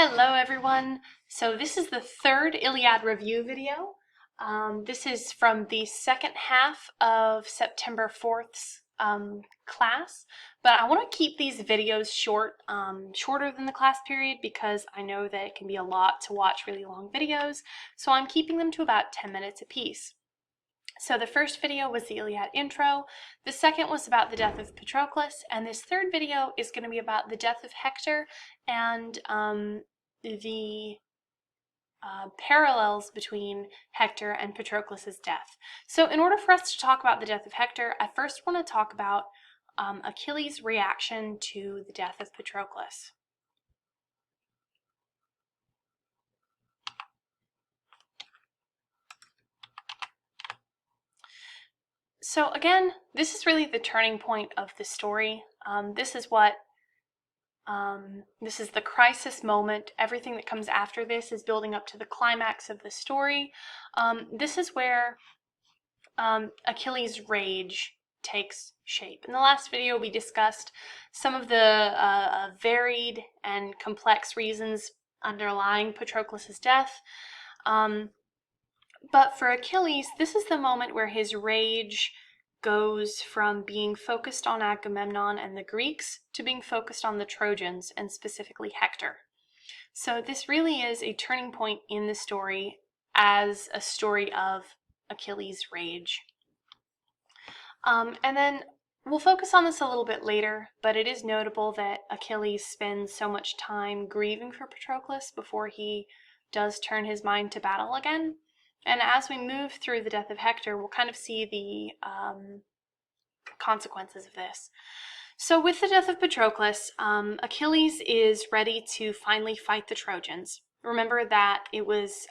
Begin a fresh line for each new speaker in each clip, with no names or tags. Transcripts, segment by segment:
Hello everyone! So this is the third Iliad review video. This is from the second half of September 4th's class, but I want to keep these videos shorter than the class period because I know that it can be a lot to watch really long videos, so I'm keeping them to about 10 minutes apiece. So the first video was the Iliad intro, the second was about the death of Patroclus, and this third video is going to be about the death of Hector and the parallels between Hector and Patroclus's death. So in order for us to talk about the death of Hector, I first want to talk about Achilles' reaction to the death of Patroclus. So again, this is really the turning point of the story. This is the crisis moment. Everything that comes after this is building up to the climax of the story. This is where Achilles' rage takes shape. In the last video, we discussed some of the varied and complex reasons underlying Patroclus' death. But for Achilles, this is the moment where his rage goes from being focused on Agamemnon and the Greeks to being focused on the Trojans, and specifically Hector. So this really is a turning point in the story as a story of Achilles' rage. And then we'll focus on this a little bit later, but it is notable that Achilles spends so much time grieving for Patroclus before he does turn his mind to battle again. And as we move through the death of Hector, we'll kind of see the consequences of this. So with the death of Patroclus, Achilles is ready to finally fight the Trojans. Remember that it was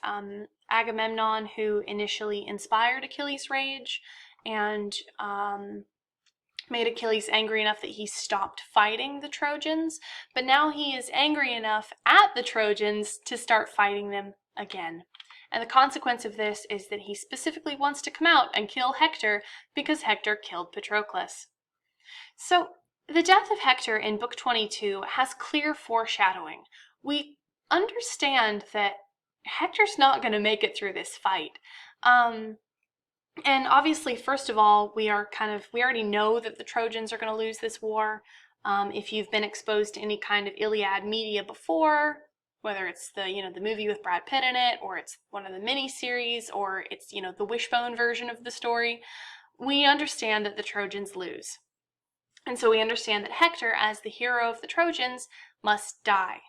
Agamemnon who initially inspired Achilles' rage and made Achilles angry enough that he stopped fighting the Trojans, but now he is angry enough at the Trojans to start fighting them again. And the consequence of this is that he specifically wants to come out and kill Hector because Hector killed Patroclus. So the death of Hector in Book 22 has clear foreshadowing. We understand that Hector's not going to make it through this fight. And obviously, first of all, we already know that the Trojans are going to lose this war. If you've been exposed to any kind of Iliad media before, whether it's the movie with Brad Pitt in it, or it's one of the mini-series, or it's the Wishbone version of the story, we understand that the Trojans lose. And so we understand that Hector, as the hero of the Trojans, must die.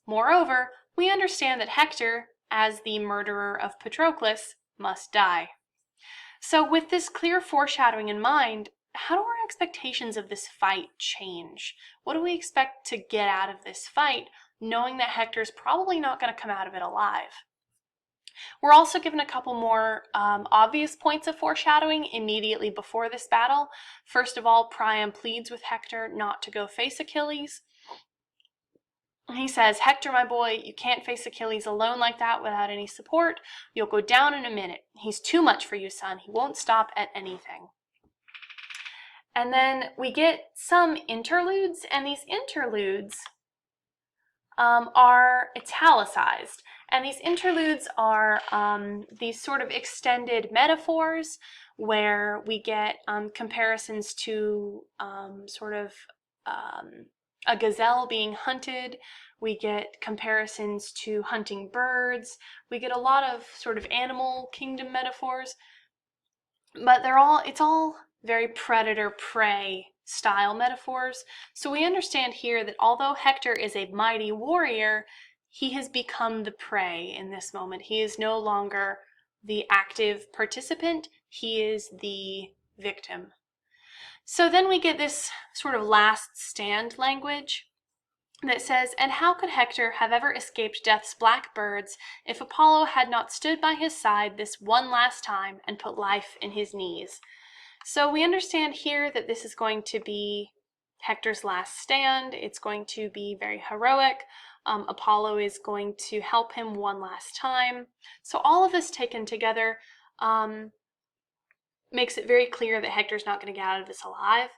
Moreover, we understand that Hector, as the murderer of Patroclus, must die. So with this clear foreshadowing in mind, how do our expectations of this fight change? What do we expect to get out of this fight, knowing that Hector's probably not going to come out of it alive? We're also given a couple more obvious points of foreshadowing immediately before this battle. First of all, Priam pleads with Hector not to go face Achilles. He says, "Hector, my boy, you can't face Achilles alone like that without any support. You'll go down in a minute. He's too much for you, son. He won't stop at anything." And then we get some interludes, and these interludes are italicized. And these interludes are these sort of extended metaphors where we get comparisons to a gazelle being hunted. We get comparisons to hunting birds. We get a lot of sort of animal kingdom metaphors, but it's all very predator-prey style metaphors. So we understand here that although Hector is a mighty warrior, he has become the prey in this moment. He is no longer the active participant, he is the victim. So then we get this sort of last stand language that says, "And how could Hector have ever escaped death's black birds if Apollo had not stood by his side this one last time and put life in his knees?" So we understand here that this is going to be Hector's last stand. It's going to be very heroic. Apollo is going to help him one last time. So all of this taken together makes it very clear that Hector's not going to get out of this alive.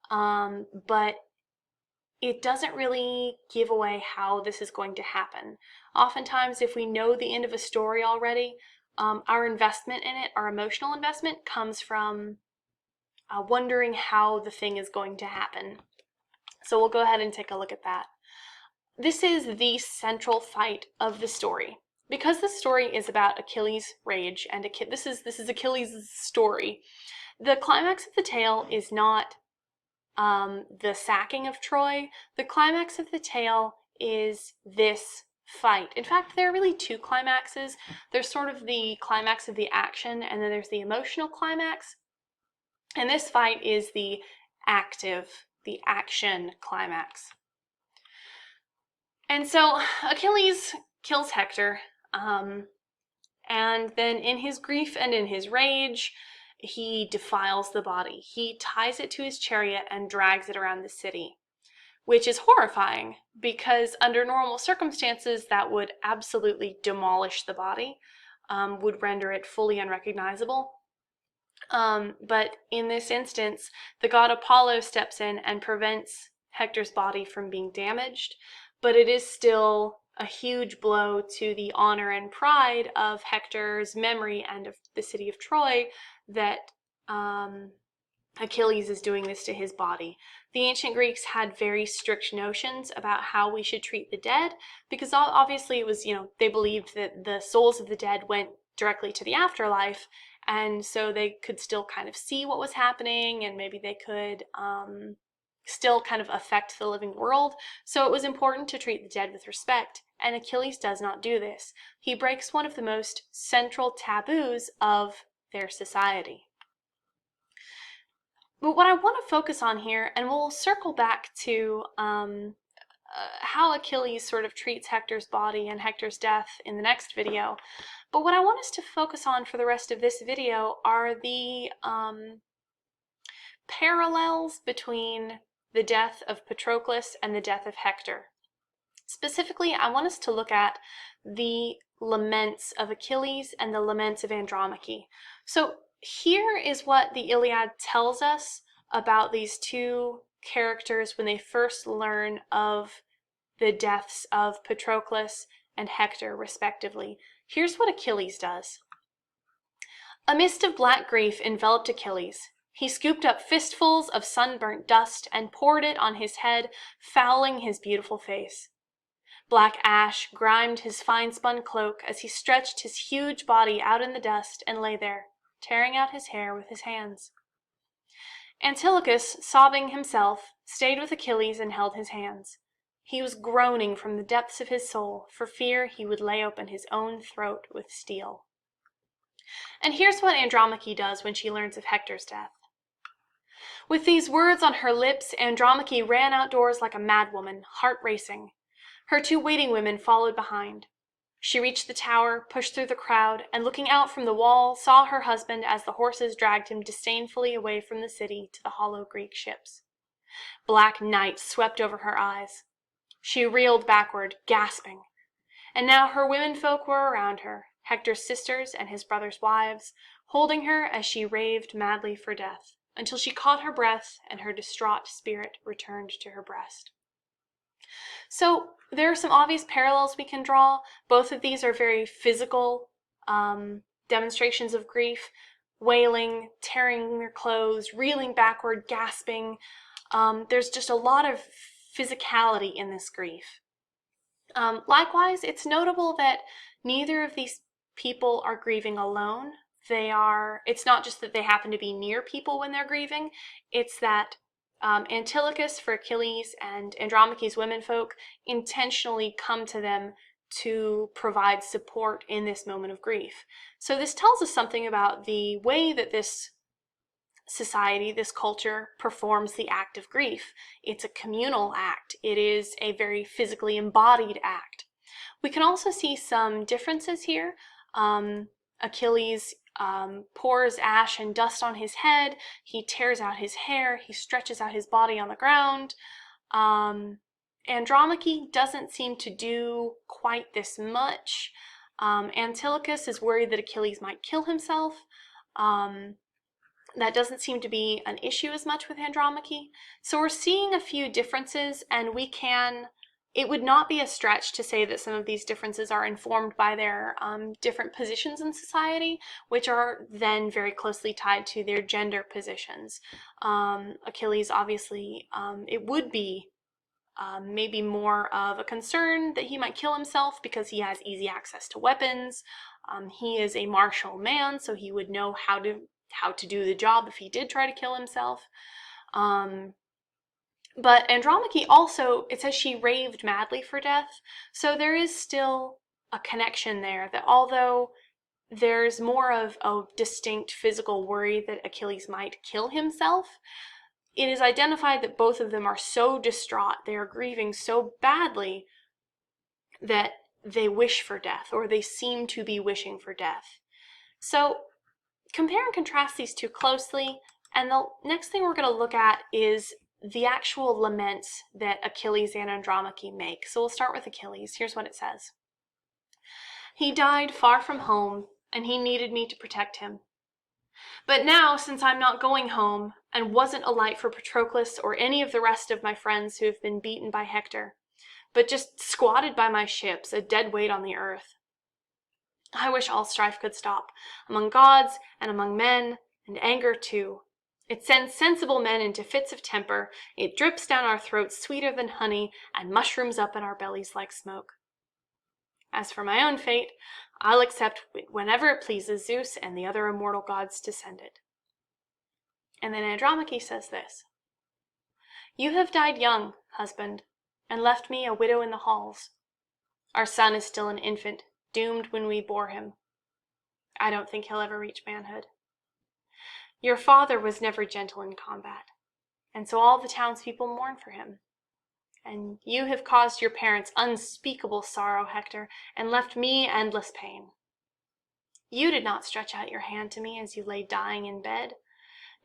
But it doesn't really give away how this is going to happen. Oftentimes, if we know the end of a story already, our investment in it, our emotional investment, comes from wondering how the thing is going to happen. So we'll go ahead and take a look at that. This is the central fight of the story. Because the story is about Achilles' rage, and this is Achilles' story, the climax of the tale is not the sacking of Troy. The climax of the tale is this fight. In fact, there are really two climaxes. There's sort of the climax of the action, and then there's the emotional climax. And this fight is the action climax. And so Achilles kills Hector, and then in his grief and in his rage, he defiles the body. He ties it to his chariot and drags it around the city, which is horrifying because under normal circumstances that would absolutely demolish the body, would render it fully unrecognizable. But in this instance, the god Apollo steps in and prevents Hector's body from being damaged, but it is still a huge blow to the honor and pride of Hector's memory and of the city of Troy that Achilles is doing this to his body. The ancient Greeks had very strict notions about how we should treat the dead, because obviously it was, they believed that the souls of the dead went directly to the afterlife, and so they could still kind of see what was happening, and maybe they could still kind of affect the living world. So it was important to treat the dead with respect, and Achilles does not do this. He breaks one of the most central taboos of their society. But what I want to focus on here, and we'll circle back to how Achilles sort of treats Hector's body and Hector's death in the next video, but what I want us to focus on for the rest of this video are the parallels between the death of Patroclus and the death of Hector. Specifically, I want us to look at the laments of Achilles and the laments of Andromache. So here is what the Iliad tells us about these two characters when they first learn of the deaths of Patroclus and Hector, respectively. Here's what Achilles does. A mist of black grief enveloped Achilles. He scooped up fistfuls of sunburnt dust and poured it on his head, fouling his beautiful face. Black ash grimed his fine-spun cloak as he stretched his huge body out in the dust and lay there, tearing out his hair with his hands. Antilochus, sobbing himself, stayed with Achilles and held his hands. He was groaning from the depths of his soul for fear he would lay open his own throat with steel. And here's what Andromache does when she learns of Hector's death. With these words on her lips, Andromache ran outdoors like a madwoman, heart racing. Her two waiting women followed behind. She reached the tower, pushed through the crowd, and looking out from the wall, saw her husband as the horses dragged him disdainfully away from the city to the hollow Greek ships. Black night swept over her eyes. She reeled backward, gasping. And now her womenfolk were around her, Hector's sisters and his brothers' wives, holding her as she raved madly for death, until she caught her breath and her distraught spirit returned to her breast. So there are some obvious parallels we can draw. Both of these are very physical demonstrations of grief, wailing, tearing their clothes, reeling backward, gasping. There's just a lot of physicality in this grief. Likewise, it's notable that neither of these people are grieving alone. It's not just that they happen to be near people when they're grieving, it's that Antilochus for Achilles and Andromache's womenfolk intentionally come to them to provide support in this moment of grief. So this tells us something about the way that this society, this culture, performs the act of grief. It's a communal act. It is a very physically embodied act. We can also see some differences here. Achilles pours ash and dust on his head, he tears out his hair, he stretches out his body on the ground. Andromache doesn't seem to do quite this much. Antilochus is worried that Achilles might kill himself. That doesn't seem to be an issue as much with Andromache. So we're seeing a few differences, and it would not be a stretch to say that some of these differences are informed by their different positions in society, which are then very closely tied to their gender positions. Achilles, obviously, it would be maybe more of a concern that he might kill himself because he has easy access to weapons. He is a martial man, so he would know how to do the job if he did try to kill himself. But Andromache also, it says she raved madly for death, so there is still a connection there, that although there's more of a distinct physical worry that Achilles might kill himself, it is identified that both of them are so distraught, they are grieving so badly, that they wish for death, or they seem to be wishing for death. So compare and contrast these two closely, and the next thing we're going to look at is the actual laments that Achilles and Andromache make. So we'll start with Achilles. Here's what it says. He died far from home, and he needed me to protect him. But now, since I'm not going home, and wasn't a light for Patroclus or any of the rest of my friends who have been beaten by Hector, but just squatted by my ships, a dead weight on the earth, I wish all strife could stop, among gods and among men, and anger too. It sends sensible men into fits of temper, it drips down our throats sweeter than honey, and mushrooms up in our bellies like smoke. As for my own fate, I'll accept whenever it pleases Zeus and the other immortal gods to send it. And then Andromache says this. You have died young, husband, and left me a widow in the halls. Our son is still an infant, doomed when we bore him. I don't think he'll ever reach manhood. Your father was never gentle in combat, and so all the townspeople mourn for him. And you have caused your parents unspeakable sorrow, Hector, and left me endless pain. You did not stretch out your hand to me as you lay dying in bed,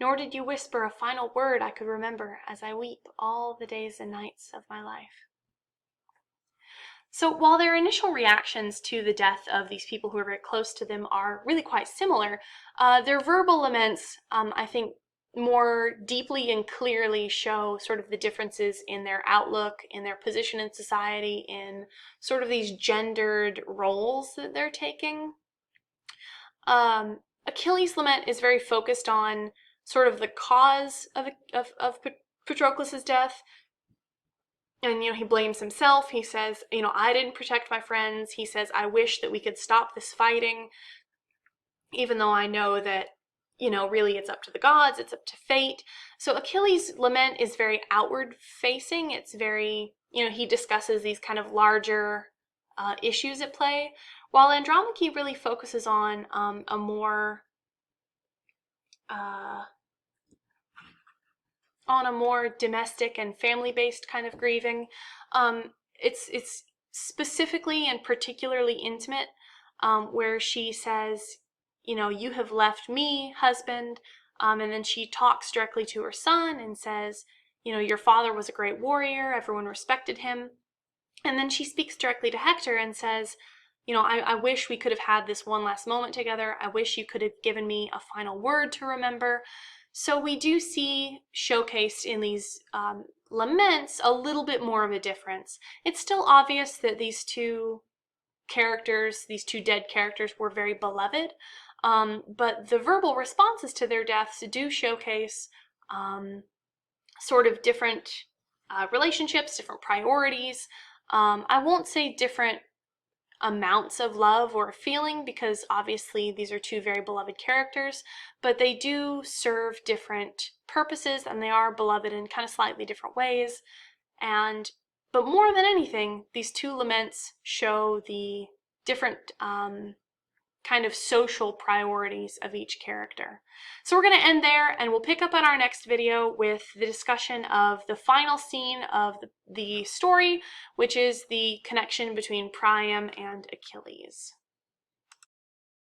nor did you whisper a final word I could remember as I weep all the days and nights of my life. So while their initial reactions to the death of these people who are very close to them are really quite similar, their verbal laments, I think, more deeply and clearly show sort of the differences in their outlook, in their position in society, in sort of these gendered roles that they're taking. Achilles' lament is very focused on sort of the cause of Patroclus' death. And, he blames himself. He says, I didn't protect my friends. He says, I wish that we could stop this fighting, even though I know that, really it's up to the gods, it's up to fate. So Achilles' lament is very outward facing. It's very, he discusses these kind of larger issues at play, while Andromache really focuses on a more domestic and family-based kind of grieving. It's specifically and particularly intimate, where she says, you have left me, husband, and then she talks directly to her son and says, your father was a great warrior, everyone respected him. And then she speaks directly to Hector and says, I wish we could have had this one last moment together. I wish you could have given me a final word to remember. So we do see showcased in these laments a little bit more of a difference. It's still obvious that these two dead characters were very beloved, but the verbal responses to their deaths do showcase sort of different relationships, different priorities. I won't say different amounts of love or feeling, because obviously these are two very beloved characters, but they do serve different purposes and they are beloved in kind of slightly different ways. But more than anything, these two laments show the different kind of social priorities of each character. So we're going to end there, and we'll pick up on our next video with the discussion of the final scene of the story, which is the connection between Priam and Achilles.